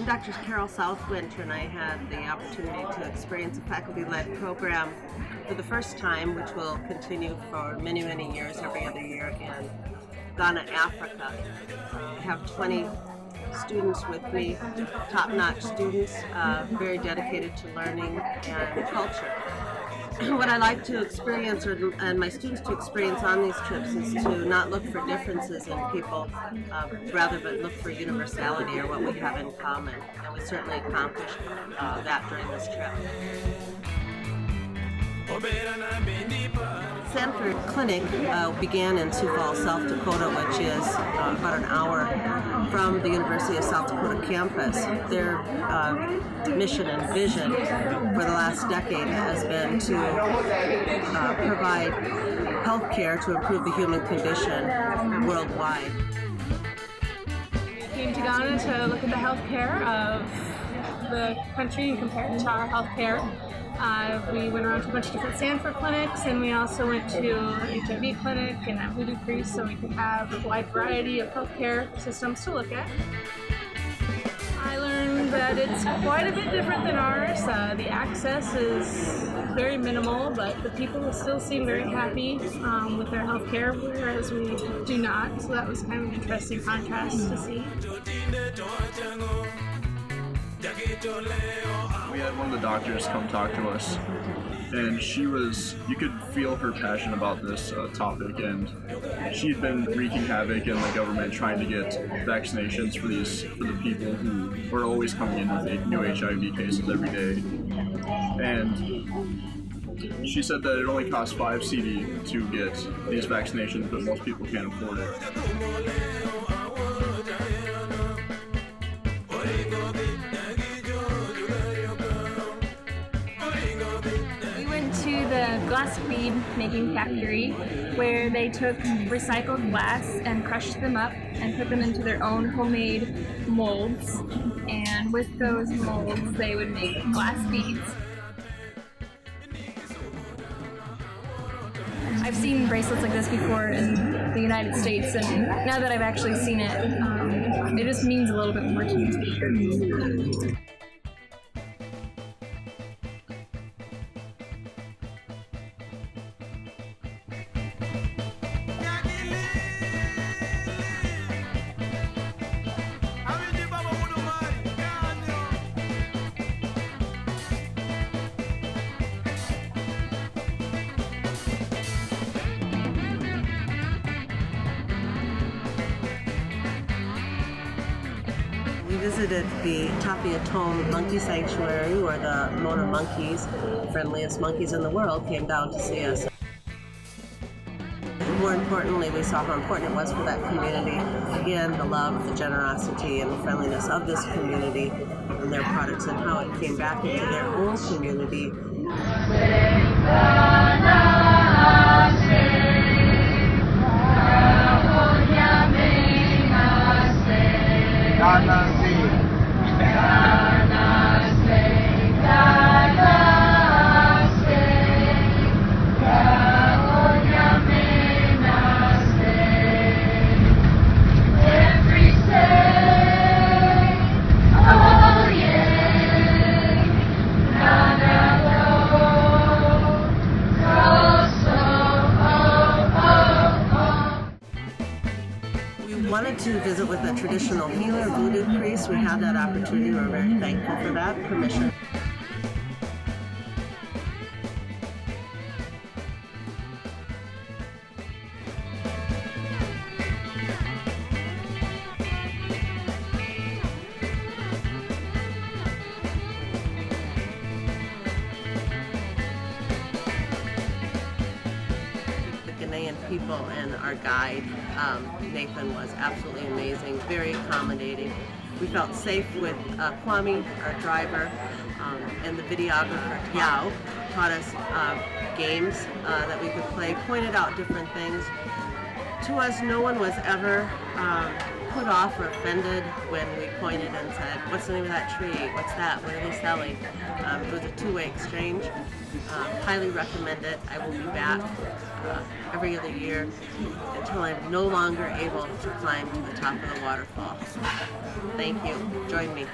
Dr. Carol Southwinter and I had the opportunity to experience a faculty-led program for the first time, which will continue for many, many years, every other year, in Ghana, Africa. I have 20 students with me, top-notch students, very dedicated to learning and culture. What I like to experience, and my students to experience on these trips, is to not look for differences in people, rather but look for universality or what we have in common. And we certainly accomplished that during this trip. Stamford Clinic began in Sioux Falls, South Dakota, which is about an hour from the University of South Dakota campus. Their mission and vision for the last decade has been to provide health care to improve the human condition worldwide. We came to Ghana to look at the health care of the country and compare it to our health care. We went around to a bunch of different Stamford Clinics, and we also went to an HIV clinic and a voodoo priest, so we could have a wide variety of healthcare systems to look at. I learned that it's quite a bit different than ours. The access is very minimal, but the people still seem very happy with their healthcare, whereas we do not. So that was kind of an interesting contrast to see. We had one of the doctors come talk to us, and you could feel her passion about this topic, and she'd been wreaking havoc in the government trying to get vaccinations for the people who were always coming in with new HIV cases every day. And she said that it only costs 5 CD to get these vaccinations, but most people can't afford it. The glass bead making factory, where they took recycled glass and crushed them up and put them into their own homemade molds, and with those molds they would make glass beads. I've seen bracelets like this before in the United States, and now that I've actually seen it, it just means a little bit more to me. We visited the Tapiatom Monkey Sanctuary, where the Mona monkeys, the friendliest monkeys in the world, came down to see us. More importantly, we saw how important it was for that community. Again, the love, the generosity, and the friendliness of this community and their products, and how it came back into their own community. Wanted to visit with a traditional healer, voodoo priest. We had that opportunity. We're very thankful for that permission. People, and our guide, Nathan, was absolutely amazing, very accommodating. We felt safe with Kwame, our driver, and the videographer, Yao, taught us games that we could play, pointed out different things. To us, no one was ever put off or offended when we pointed and said, what's the name of that tree? What's that? What are they selling? It was a two-way exchange. Highly recommend it. I will be back every other year until I'm no longer able to climb to the top of the waterfall. Thank you. Join me.